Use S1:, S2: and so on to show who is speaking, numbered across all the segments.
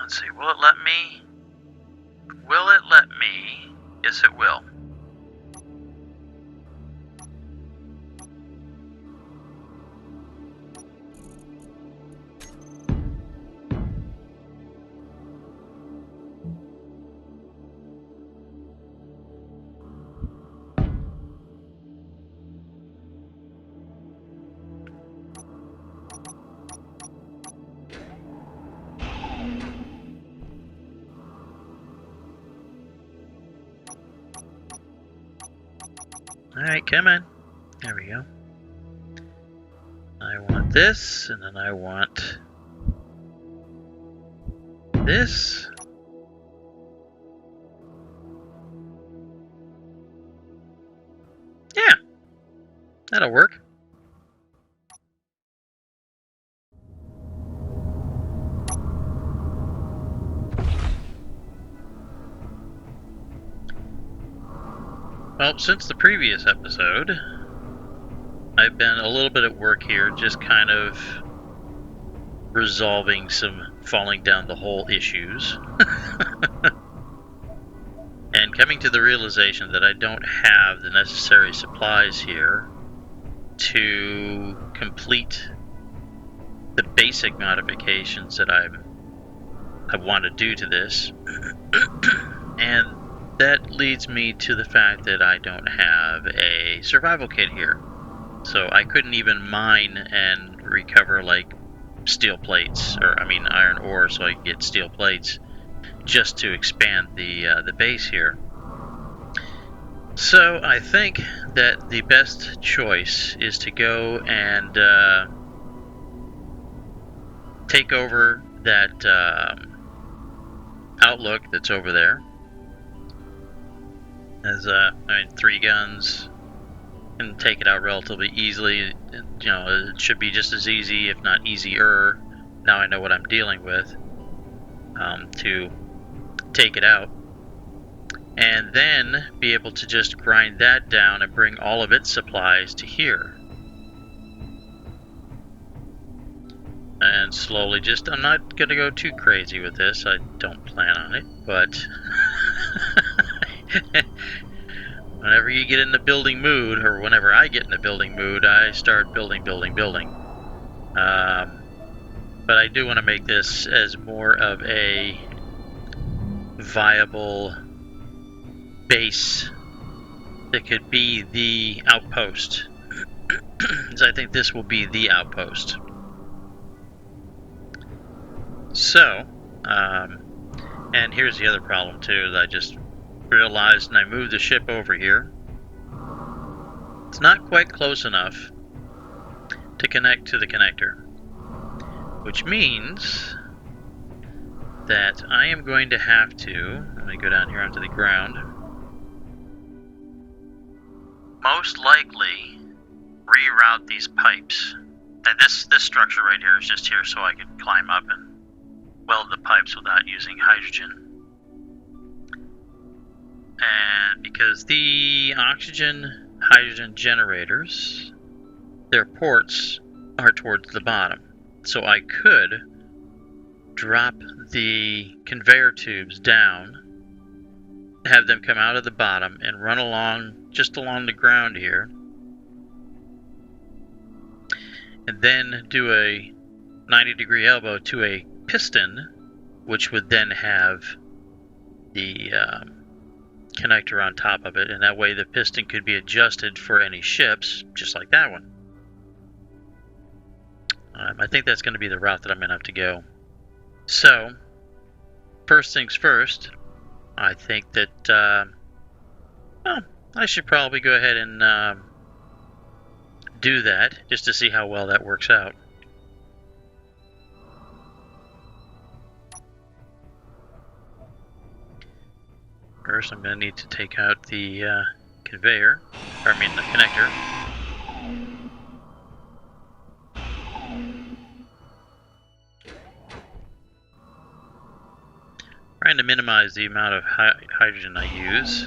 S1: let's see, will it let me? Will it let me? Yes, it will. Alright, come on. There we go. I want this, and then I want this. Yeah, that'll work. Well, since the previous episode, I've been a little bit at work here, just kind of resolving some falling down the hole issues. And coming to the realization that I don't have the necessary supplies here to complete the basic modifications that I want to do to this. And that leads me to the fact that I don't have a survival kit here. So I couldn't even mine and recover like steel plates, or I mean iron ore, so I could get steel plates just to expand the base here. So I think that the best choice is to go and take over that outlook that's over there. As I mean, 3 guns, can take it out relatively easily. You know, it should be just as easy, if not easier. Now I know what I'm dealing with to take it out, and then be able to just grind that down and bring all of its supplies to here. And slowly, just, I'm not going to go too crazy with this. I don't plan on it, but whenever you get in the building mood, or whenever I get in the building mood, I start building. But I do want to make this as more of a viable base that could be the outpost. So I think this will be the outpost. So, and here's the other problem too, that I just realized, and I moved the ship over here. It's not quite close enough to connect to the connector, which means that I am going to have to, let me go down here onto the ground, most likely reroute these pipes. And this structure right here is just here so I can climb up and weld the pipes without using hydrogen. And because the oxygen hydrogen generators, their ports are towards the bottom, so I could drop the conveyor tubes down, have them come out of the bottom and run along, just along the ground here, and then do a 90-degree elbow to a piston, which would then have the connector on top of it, and that way the piston could be adjusted for any ships, just like that one. I think that's going to be the route that I'm going to have to go. So, first things first, I think that I should probably go ahead and do that, just to see how well that works out. First, I'm going to need to take out the conveyor, or I mean the connector. Trying to minimize the amount of hydrogen I use.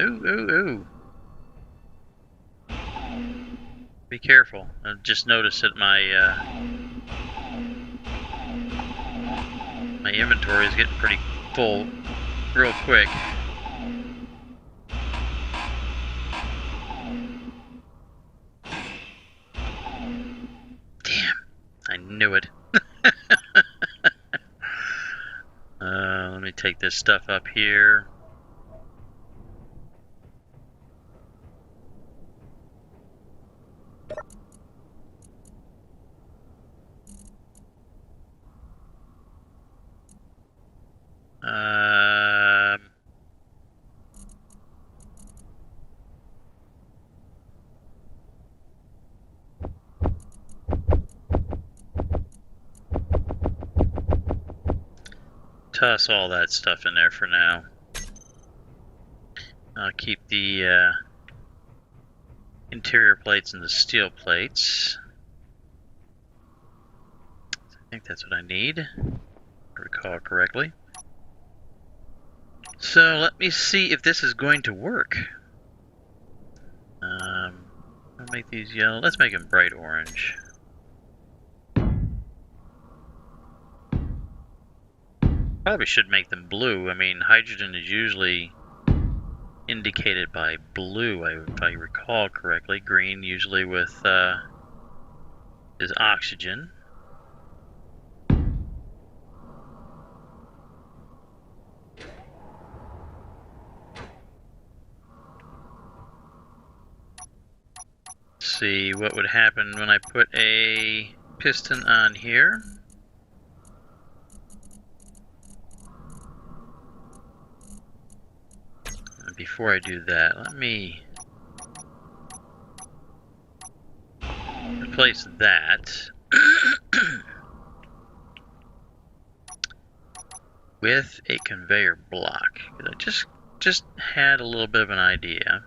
S1: Ooh, ooh, ooh. Be careful. I just noticed that my my inventory is getting pretty full real quick. Damn, I knew it. Let me take this stuff up here. Toss all that stuff in there for now. I'll keep the interior plates and the steel plates. I think that's what I need, if I recall correctly. So let me see if this is going to work. I'll make these yellow. Let's make them bright orange. Probably should make them blue. I mean, hydrogen is usually indicated by blue, if I recall correctly. Green usually with is oxygen. See what would happen when I put a piston on here. And before I do that, let me replace that with a conveyor block. I just had a little bit of an idea.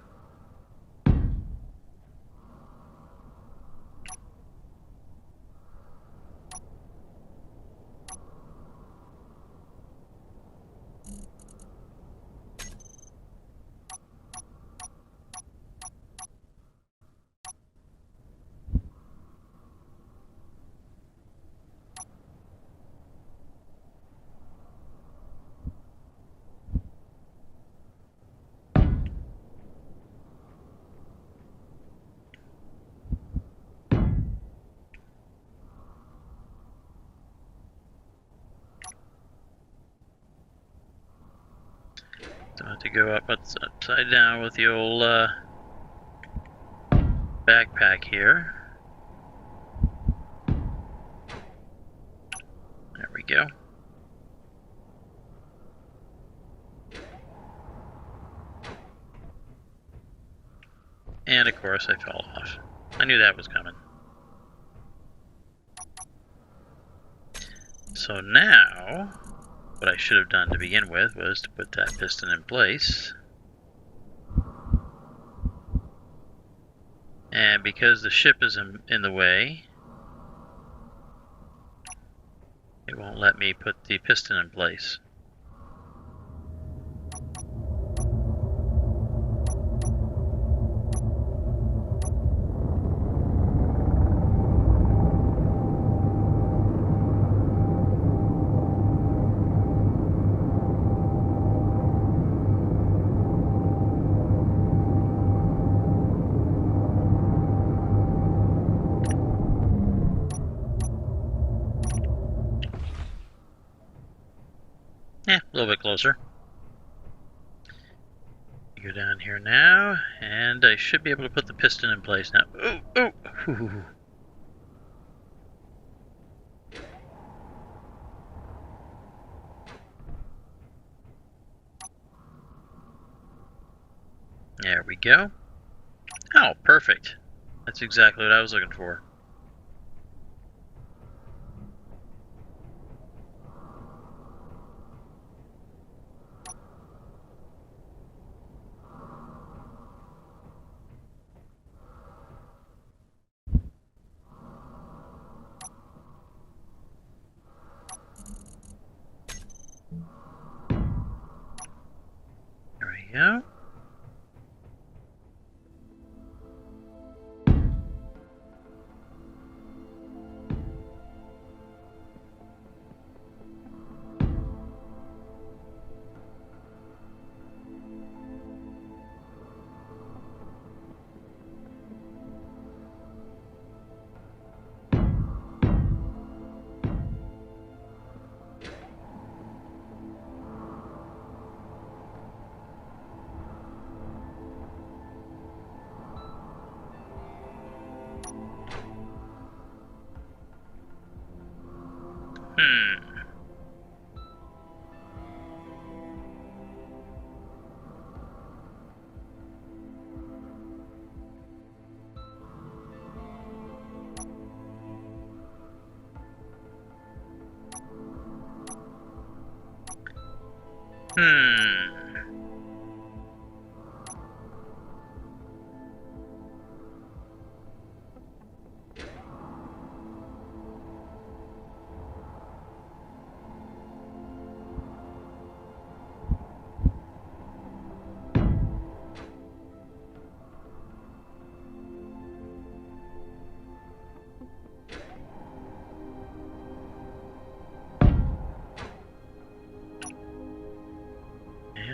S1: So I have to go up upside down with the old backpack here. There we go. And of course I fell off. I knew that was coming. So now, what I should have done to begin with was to put that piston in place. And because the ship is in the way, it won't let me put the piston in place. A little bit closer. Go down here now, and I should be able to put the piston in place now. Ooh. There we go. Oh, perfect. That's exactly what I was looking for. There we go.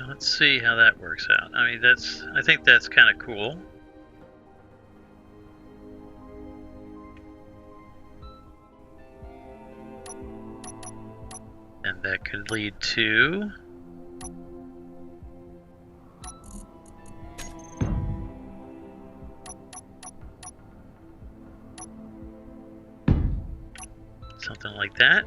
S1: Let's see how that works out. I mean, I think that's kind of cool. And that could lead to something like that.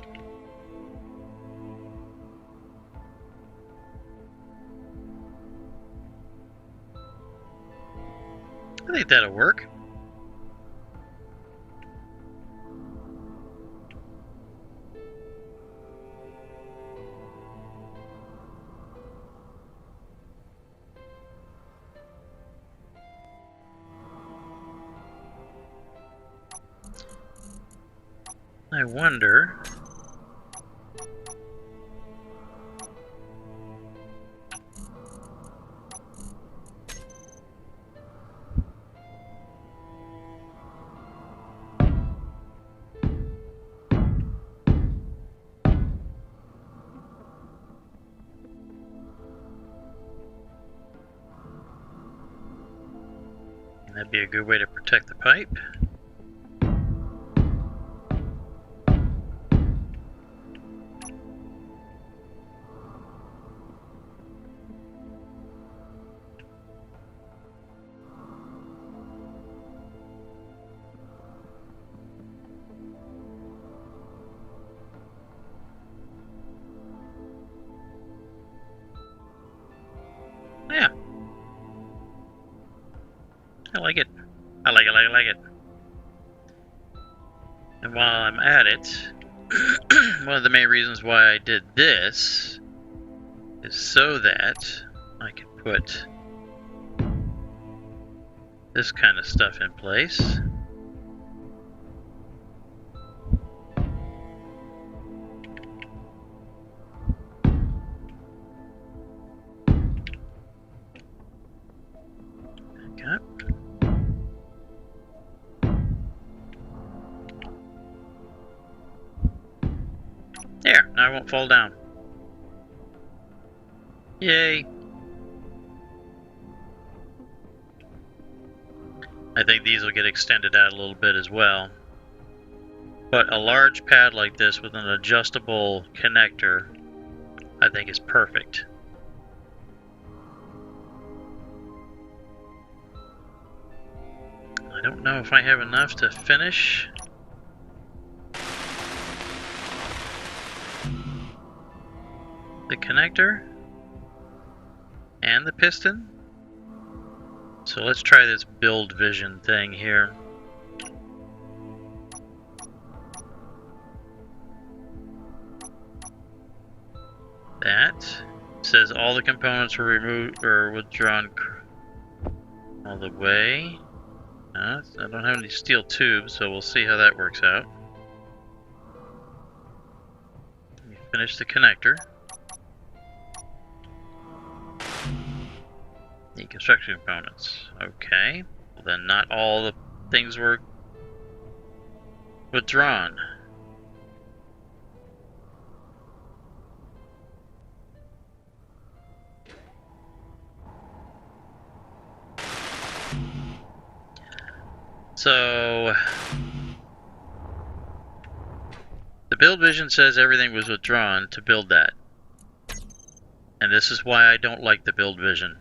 S1: I think that'll work. I wonder. That'd be a good way to protect the pipe. Yeah. I like it. I like it. And while I'm at it, one of the main reasons why I did this is so that I can put this kind of stuff in place. There, now I won't fall down. Yay! I think these will get extended out a little bit as well. But a large pad like this with an adjustable connector, I think is perfect. I don't know if I have enough to finish. The connector and the piston. So let's try this build vision thing here. That says all the components were removed or withdrawn all the way. I don't have any steel tubes, so we'll see how that works out. Let me finish the connector. The construction components. Okay. Well, then not all the things were withdrawn. So the build vision says everything was withdrawn to build that. And this is why I don't like the build vision.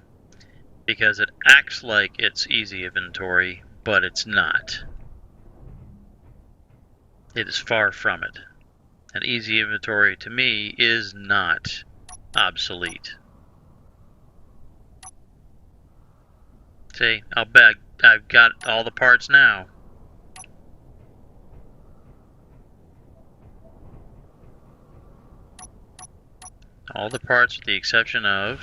S1: Because it acts like it's easy inventory, but it's not. It is far from it. An easy inventory to me is not obsolete. See, I'll bet I've got all the parts now. All the parts with the exception of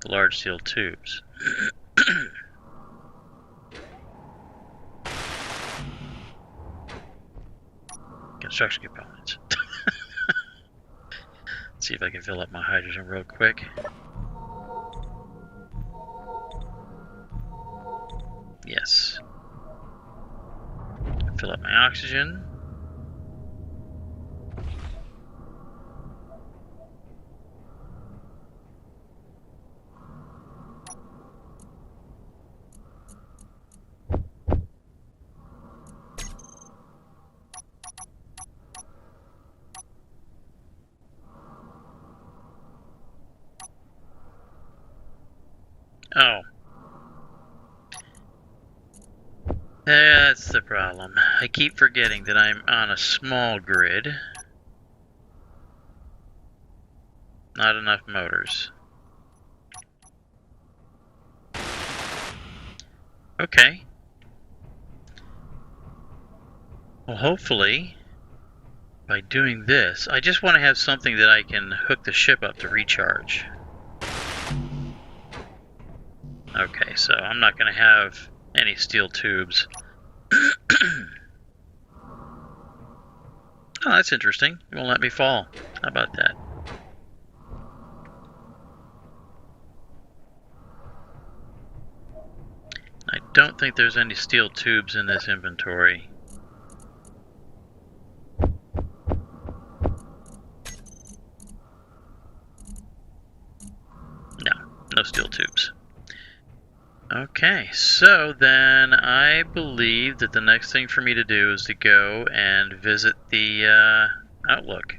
S1: the large steel tubes. Construction components. Let's see if I can fill up my hydrogen real quick. Yes. Fill up my oxygen. Oh. That's the problem. I keep forgetting that I'm on a small grid. Not enough motors. Okay. Well, hopefully, by doing this, I just want to have something that I can hook the ship up to recharge. Okay, so I'm not going to have any steel tubes. Oh, that's interesting. It won't let me fall. How about that? I don't think there's any steel tubes in this inventory. No steel tubes. Okay, so then I believe that the next thing for me to do is to go and visit the Outlook.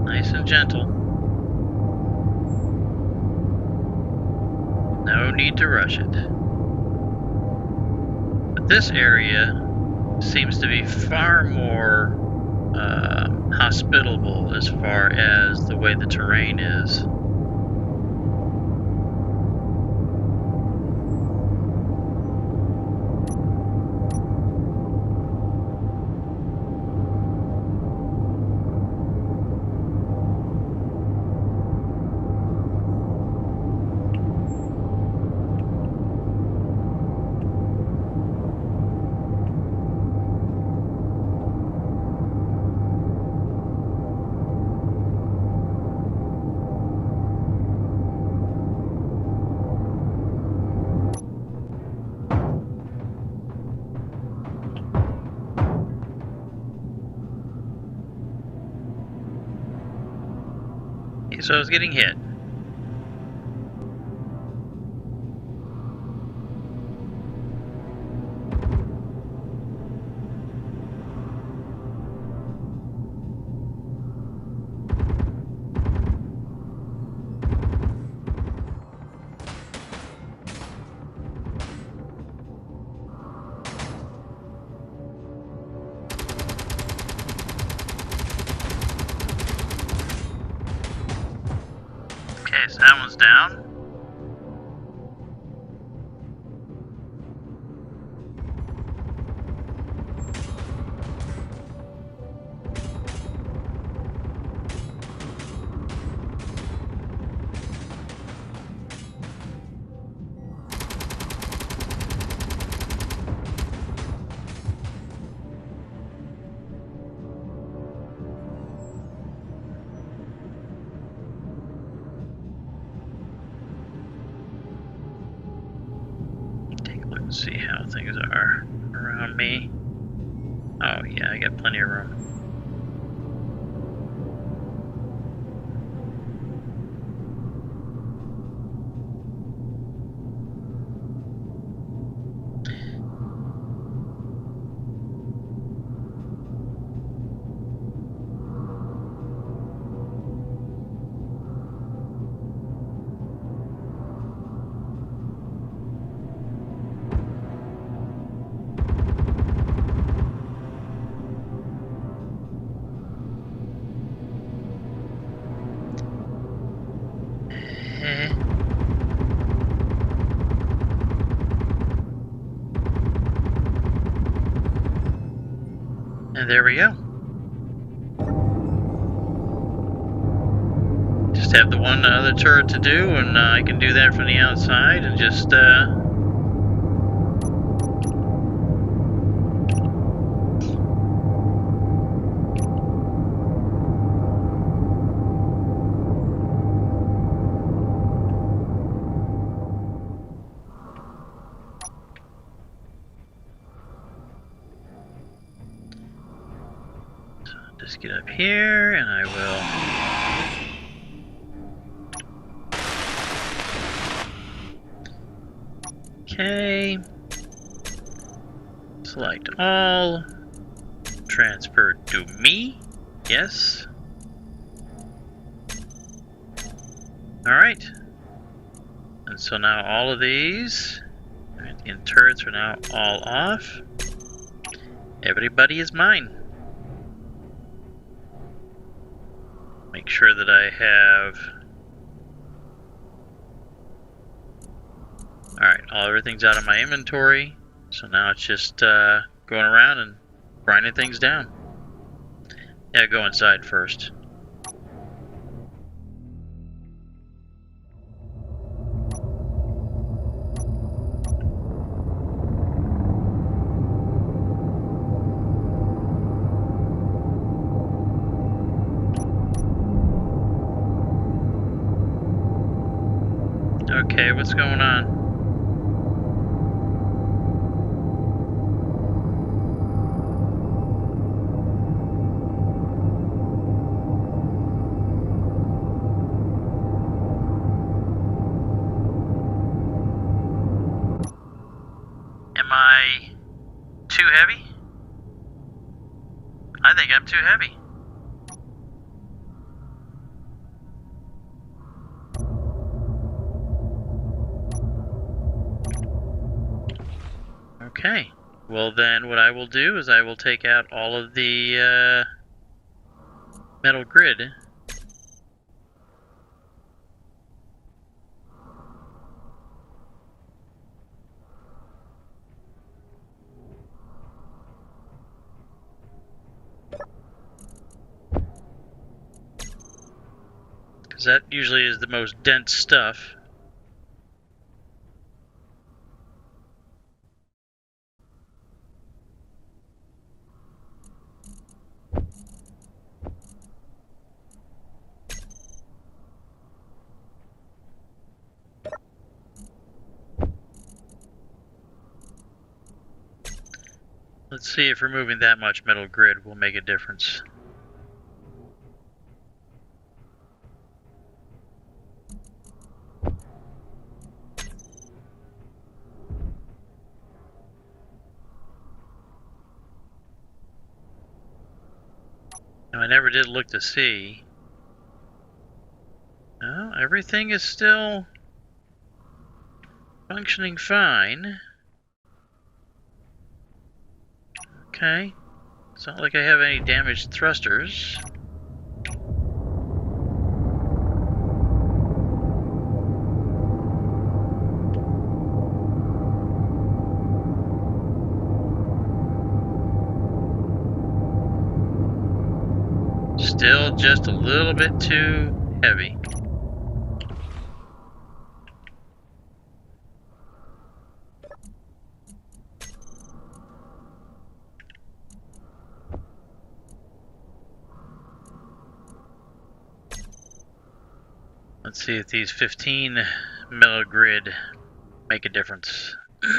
S1: Nice and gentle. No need to rush it. But this area seems to be far more hospitable as far as the way the terrain is. So I was getting hit. Okay, so that one's down. Let's see how things are around me. Oh yeah, I got plenty of room. And there we go. Just have the one other turret to do, and I can do that from the outside and just get up here, and I will. Okay. Select all. Transfer to me. Yes. Alright. And so now all of these in turrets are now all off. Everybody is mine. Make sure that I have... Alright, everything's out of my inventory. So now it's just going around and grinding things down. Yeah, go inside first. Okay, what's going on? Am I too heavy? I think I'm too heavy. Okay, well then what I will do is I will take out all of the metal grid. Because that usually is the most dense stuff. Let's see if removing that much metal grid will make a difference. Now, I never did look to see. Well, everything is still functioning fine. Okay, it's not like I have any damaged thrusters. Still just a little bit too heavy. Let's see if these 15 metal grid make a difference. Is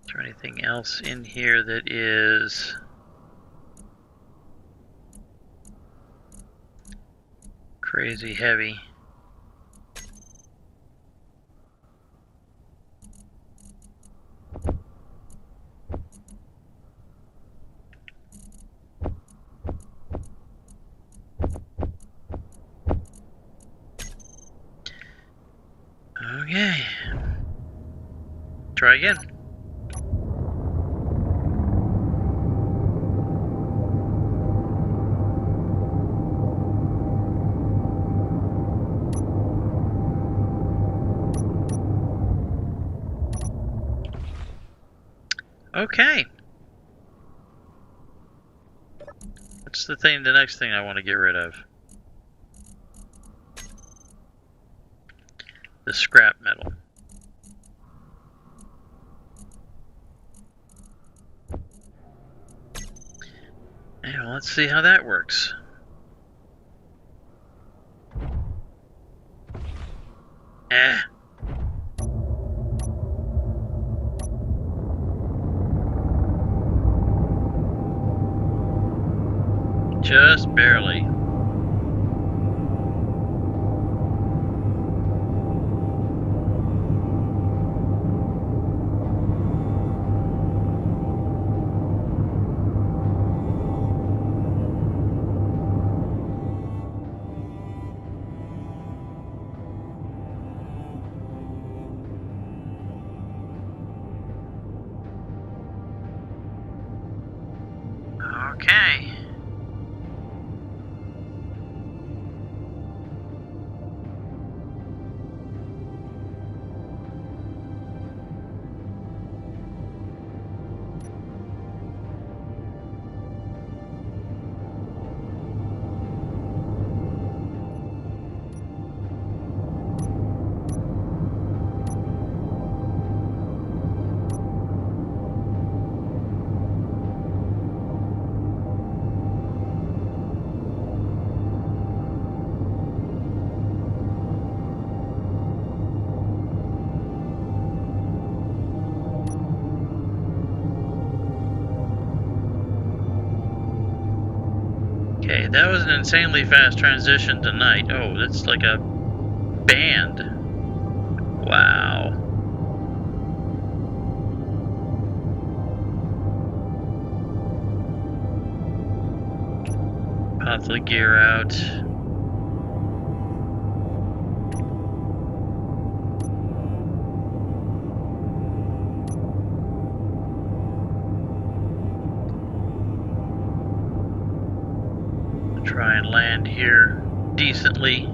S1: there anything else in here that is crazy heavy? Okay. Try again. Okay. What's the next thing I want to get rid of? The scrap metal. And let's see how that works. Just barely. Okay. Okay, that was an insanely fast transition to night. Oh, that's like a band. Wow. Pop the gear out. Try and land here decently.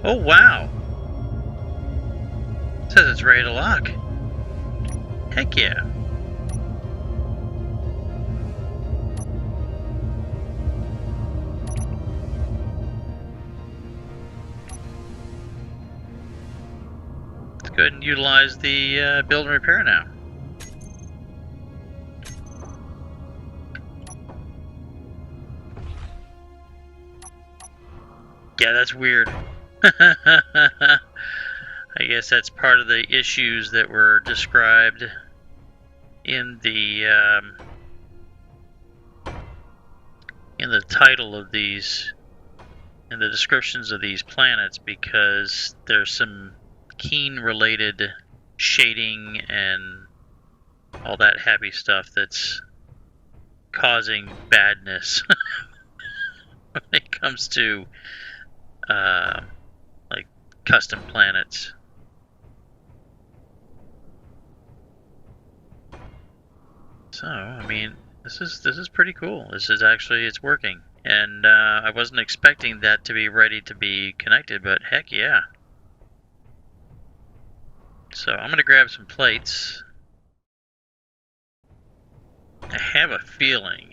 S1: Oh, wow. It says it's ready to lock. Heck yeah. Let's go ahead and utilize the build and repair now. Yeah, that's weird. I guess that's part of the issues that were described in the title of these, in the descriptions of these planets, because there's some keen related shading and all that happy stuff that's causing badness when it comes to like custom planets. So, I mean, this is pretty cool. This is actually, it's working, and I wasn't expecting that to be ready to be connected, but heck yeah. So I'm gonna grab some plates. I have a feeling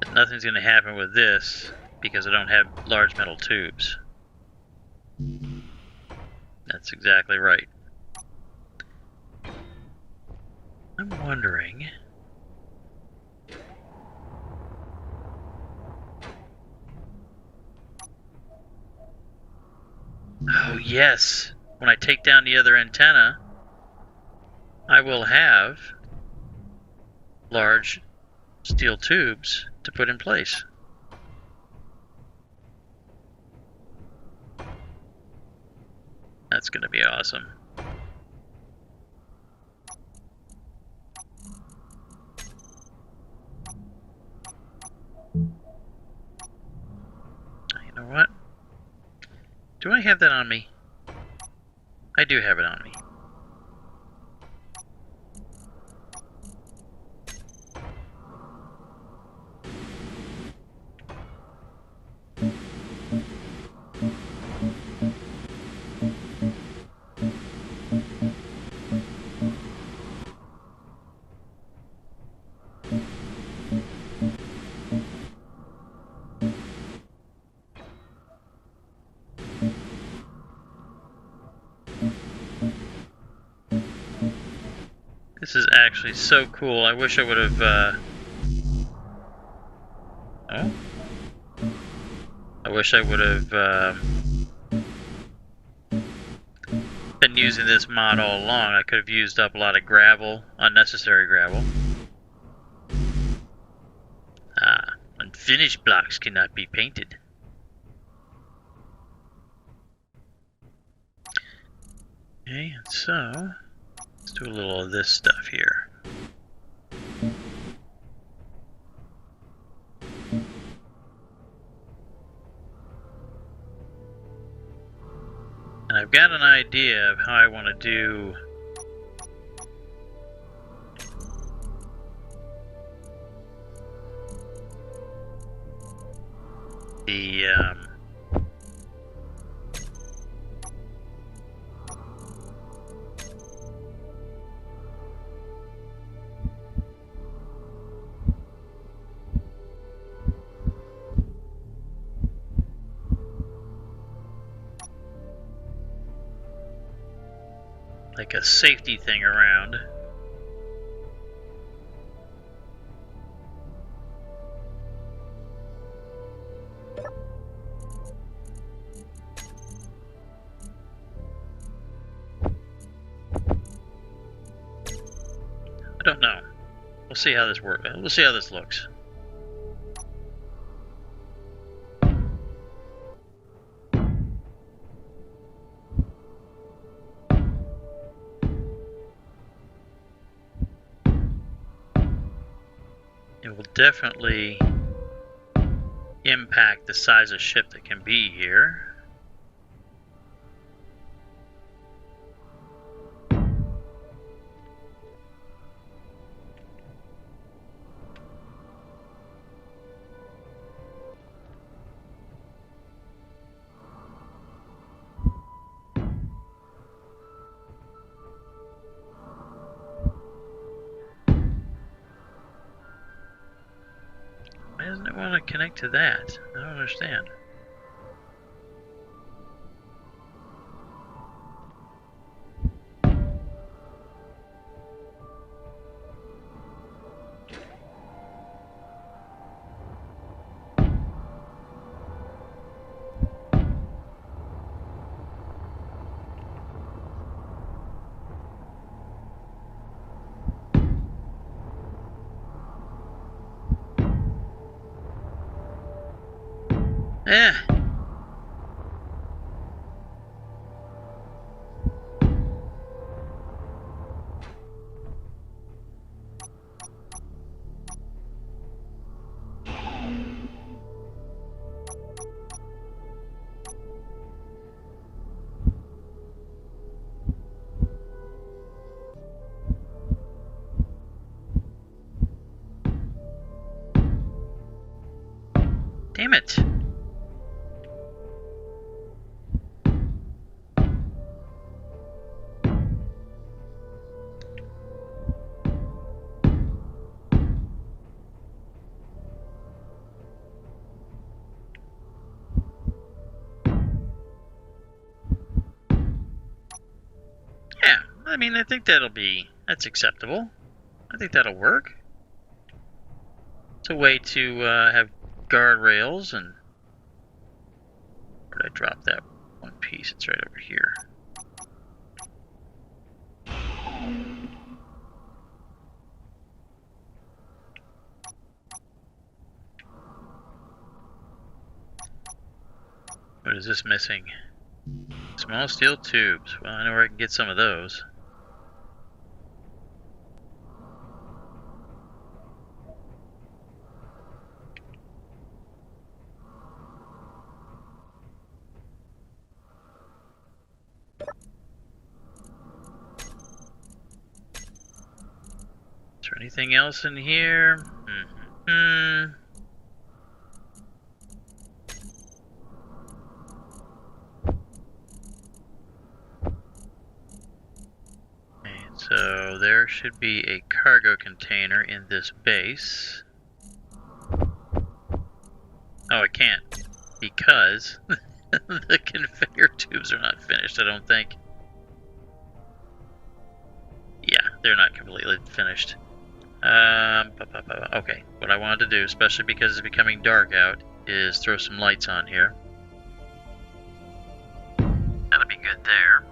S1: that nothing's gonna happen with this. because I don't have large metal tubes. That's exactly right. I'm wondering... Oh yes! When I take down the other antenna, I will have large steel tubes to put in place. That's going to be awesome. You know what? Do I have that on me? I do have it on me. This is actually so cool. I wish I would have, Oh? I wish I would have, been using this mod all along. I could have used up a lot of gravel, unnecessary gravel. Unfinished blocks cannot be painted. Okay, so let's do a little of this stuff here. And I've got an idea of how I want to do the like a safety thing around. I don't know. We'll see how this works. We'll see how this looks. It will definitely impact the size of ship that can be here. Why doesn't it want to connect to that? I don't understand. Eh. Damn it. I mean, I think that's acceptable. I think that'll work. It's a way to have guardrails and... Where did I drop that one piece? It's right over here. What is this missing? Small steel tubes. Well, I know where I can get some of those. Is there anything else in here? So there should be a cargo container in this base. Oh, I can't, because the conveyor tubes are not finished, I don't think. Yeah, they're not completely finished. Okay, what I wanted to do, especially because it's becoming dark out, is throw some lights on here. That'll be good there.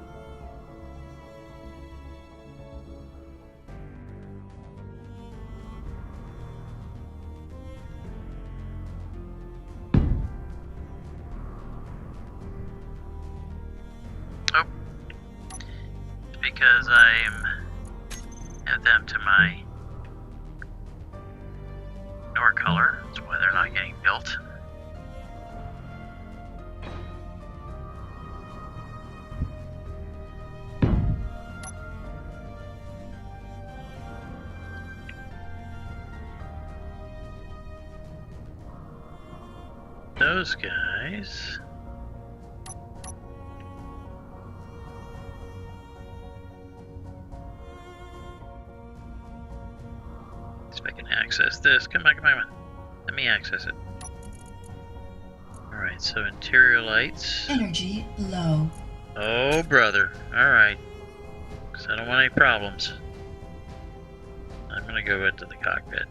S1: Because I add them to my ignore color. That's why they're not getting built. Those guys. See if I can access this. Come on, come on. Let me access it. Alright, so interior lights.
S2: Energy low.
S1: Oh, brother. Alright. Because I don't want any problems. I'm going to go into the cockpit.